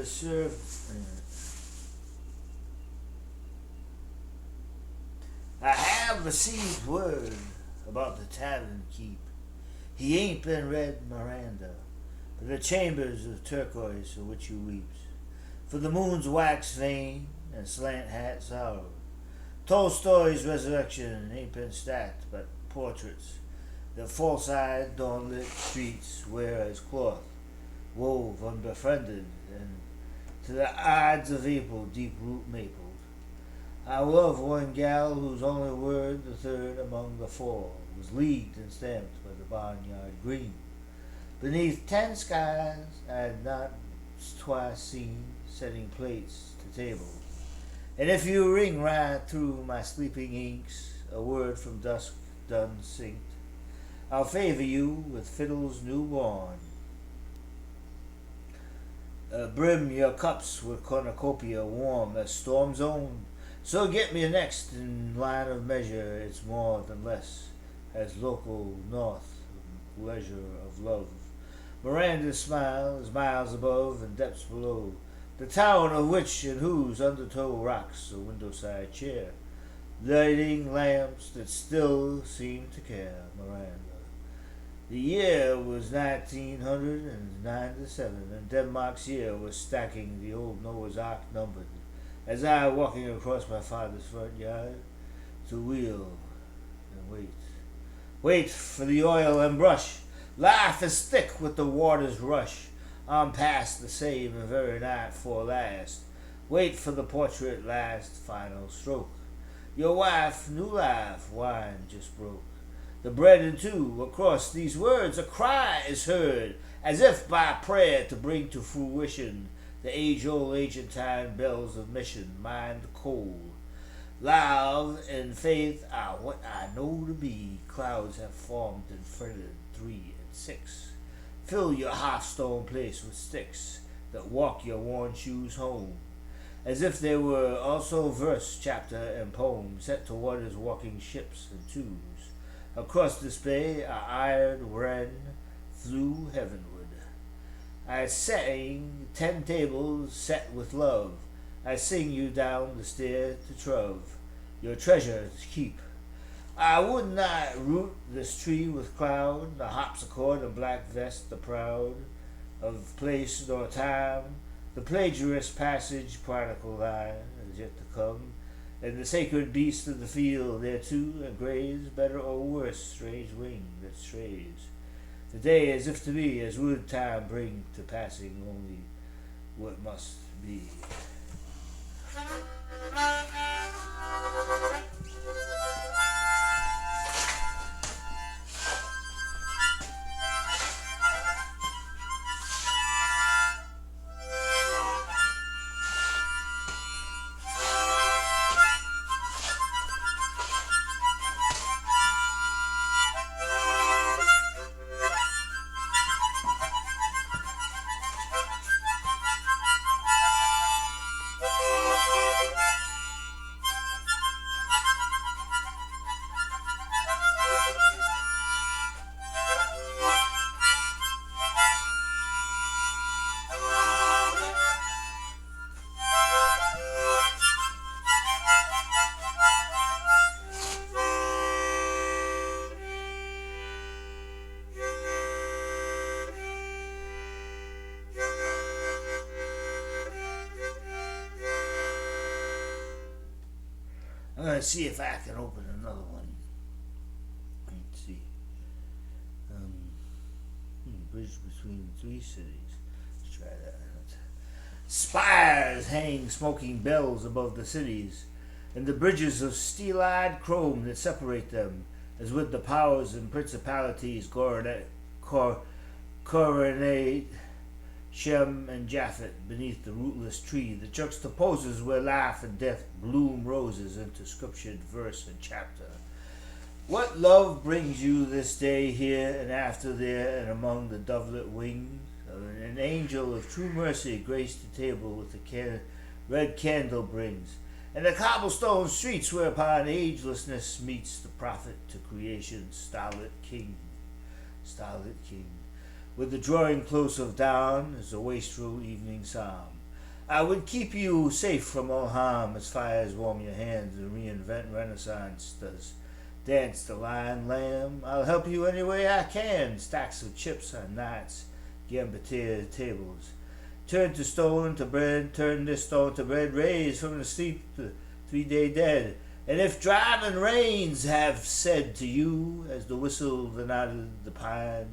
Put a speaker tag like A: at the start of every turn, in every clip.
A: reserved. I have received word about the tavern keep. He ain't been read Miranda, but the chambers of turquoise for which you weeps. For the moon's wax vein and slant hat sorrow. Tolstoy's resurrection ain't been stacked, but portraits that false-eyed, dawn-lit streets wear as cloth, wove unbefriended, and to the Ides of April deep-root mapled. I love one gal whose only word, the third among the four, was leagued and stamped by the barnyard green. Beneath 10 skies I had not twice seen, setting plates to tables. And if you ring right through my sleeping inks, a word from dusk done synced, I'll favor you with fiddles newborn. Brim your cups with cornucopia warm as storm's own. So get me next in line of measure, it's more than less, as local north, leisure of love. Miranda's smile is miles above and depths below, the town of which and whose undertow rocks a window-side chair, lighting lamps that still seem to care, Miranda. The year was 1997, and Denmark's year was stacking the old Noah's Ark numbered, as I, walking across my father's front yard, to wheel and wait. Wait for the oil and brush, laugh is thick with the water's rush, I'm past the same and very night for last, wait for the portrait last final stroke. Your wife, new life, wine just broke. The bread in two, across these words a cry is heard, as if by prayer to bring to fruition the age-old ancient bells of mission, mind cold. Love and faith are what I know to be. Clouds have formed and fretted 3 and 6. Fill your half-stone place with sticks that walk your worn shoes home, as if they were also verse, chapter, and poem set to waters walking ships and twos. Across this bay, a iron wren flew heavenward. I sang 10 tables set with love. I sing you down the stair to Trove, your treasure to keep. I would not root this tree with cloud, the harpsichord and black vest, the proud of place nor time, the plagiarist passage, prodigal line is yet to come, and the sacred beast of the field thereto and graze, better or worse, strange wing that strays. The day as if to be, as would time bring to passing only what must be. I'm going to see if I can open another one. Let's see. Bridge between 3 cities. Let's try that. Spires hang smoking bells above the cities, and the bridges of steel-eyed chrome that separate them, as with the powers and principalities coronate Shem and Japhet beneath the rootless tree that juxtaposes where life and death bloom roses into scriptured verse and chapter. What love brings you this day here and after there and among the dovelet wings? An angel of true mercy graced the table with the red candle brings, and the cobblestone streets whereupon agelessness meets the prophet to creation's starlit king. With the drawing close of dawn is a wastrel evening psalm, I would keep you safe from all harm as fires warm your hands and reinvent Renaissance does. Dance the lion lamb. I'll help you any way I can. Stacks of chips on nights, gambetier tables. Turn to stone to bread, turn this stone to bread, raise from the sleep the 3-day dead. And if driving rains have said to you, as the whistle the nodded the pine,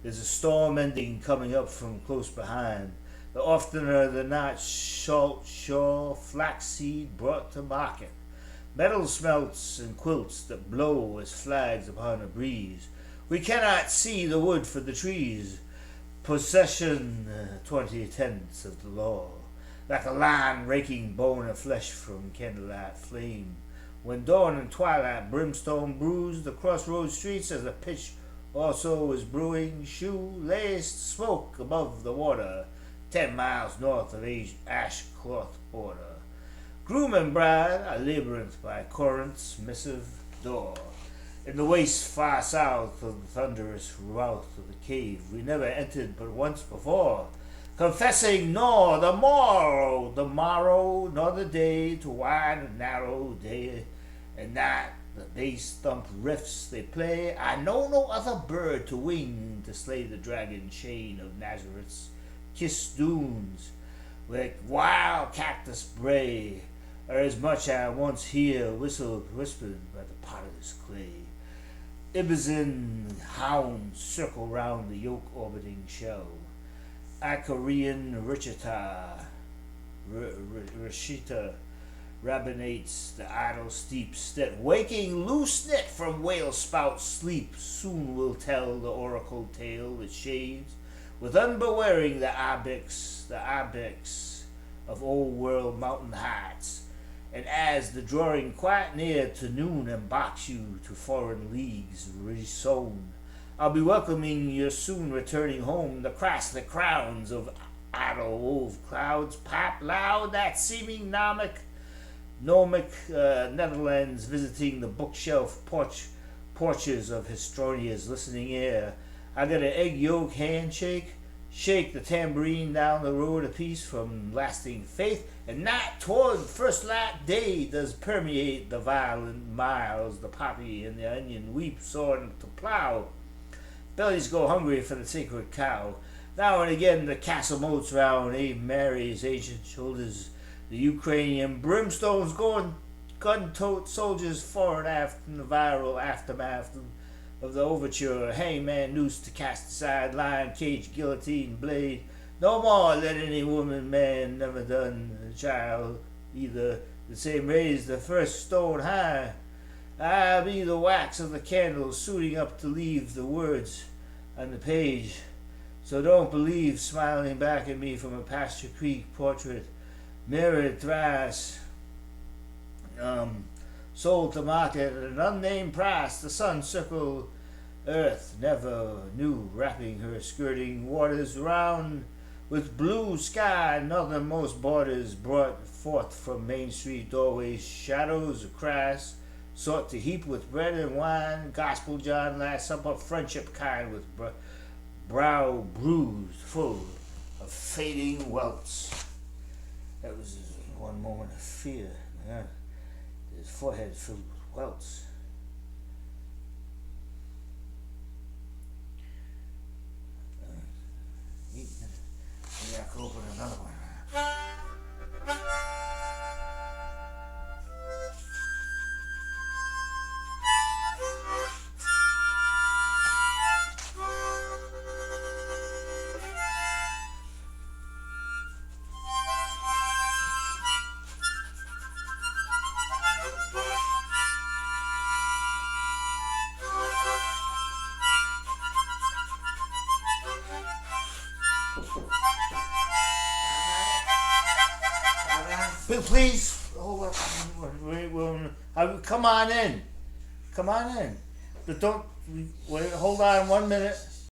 A: there's a storm ending coming up from close behind. The oftener the not salt shore, flaxseed brought to market. Metal smelts and quilts that blow as flags upon a breeze. We cannot see the wood for the trees. Possession 20/10 of the law. Like a lion raking bone of flesh from candlelight flame. When dawn and twilight brimstone brews the crossroads streets as the pitch also is brewing, shoe-laced smoke above the water, 10 miles north of Ashcloth border. Groom and bride are labyrinth by Corinth's missive door. In the waste far south of the thunderous rout of the cave we never entered but once before, confessing nor the morrow, nor the day to wide and narrow day and night, the bass thump riffs they play. I know no other bird to wing to slay the dragon chain of Nazareth's kissed dunes, like wild cactus bray, or as much I once hear whispered by the potter's clay. Ibizin hounds circle round the yoke-orbiting shell. Icarian Rashita rabinates the idle steeps that, waking loose-knit from whale-spout sleep, soon will tell the oracle tale that shades with unbewaring the ibex of old-world mountain heights. And as the drawing quite near to noon embarks you to foreign leagues resown, I'll be welcoming your soon returning home. The crowns of idle wove clouds pipe loud that seeming gnomic Netherlands, visiting the bookshelf porches of Historia's listening ear. I got an egg yolk handshake, shake the tambourine down the road a piece from lasting faith, and night toward first light day does permeate the violent miles. The poppy and the onion weep soaring to plow. Bellies go hungry for the sacred cow. Now and again the castle moats round Abe Mary's ancient shoulders. The Ukrainian brimstones going gun-tote soldiers fore and aft in the viral aftermath of the overture. Hangman noose to cast aside, lion cage, guillotine, blade. No more let any woman, man, never done, a child, either the same raise the first stone high. I be the wax of the candle, suiting up to leave the words on the page. So don't believe smiling back at me from a Pasture Creek portrait, mirrored thrice, sold to market at an unnamed price. The sun circled earth never knew, wrapping her skirting waters round with blue sky. Northernmost borders brought forth from Main Street doorways shadows of Christ, sought to heap with bread and wine. Gospel John last supper, friendship kind with brow bruised, full of fading welts. That was one moment of fear. His forehead filled with welts. Maybe I could open another one. Please, come on in. Come on in. But don't, wait, hold on 1 minute.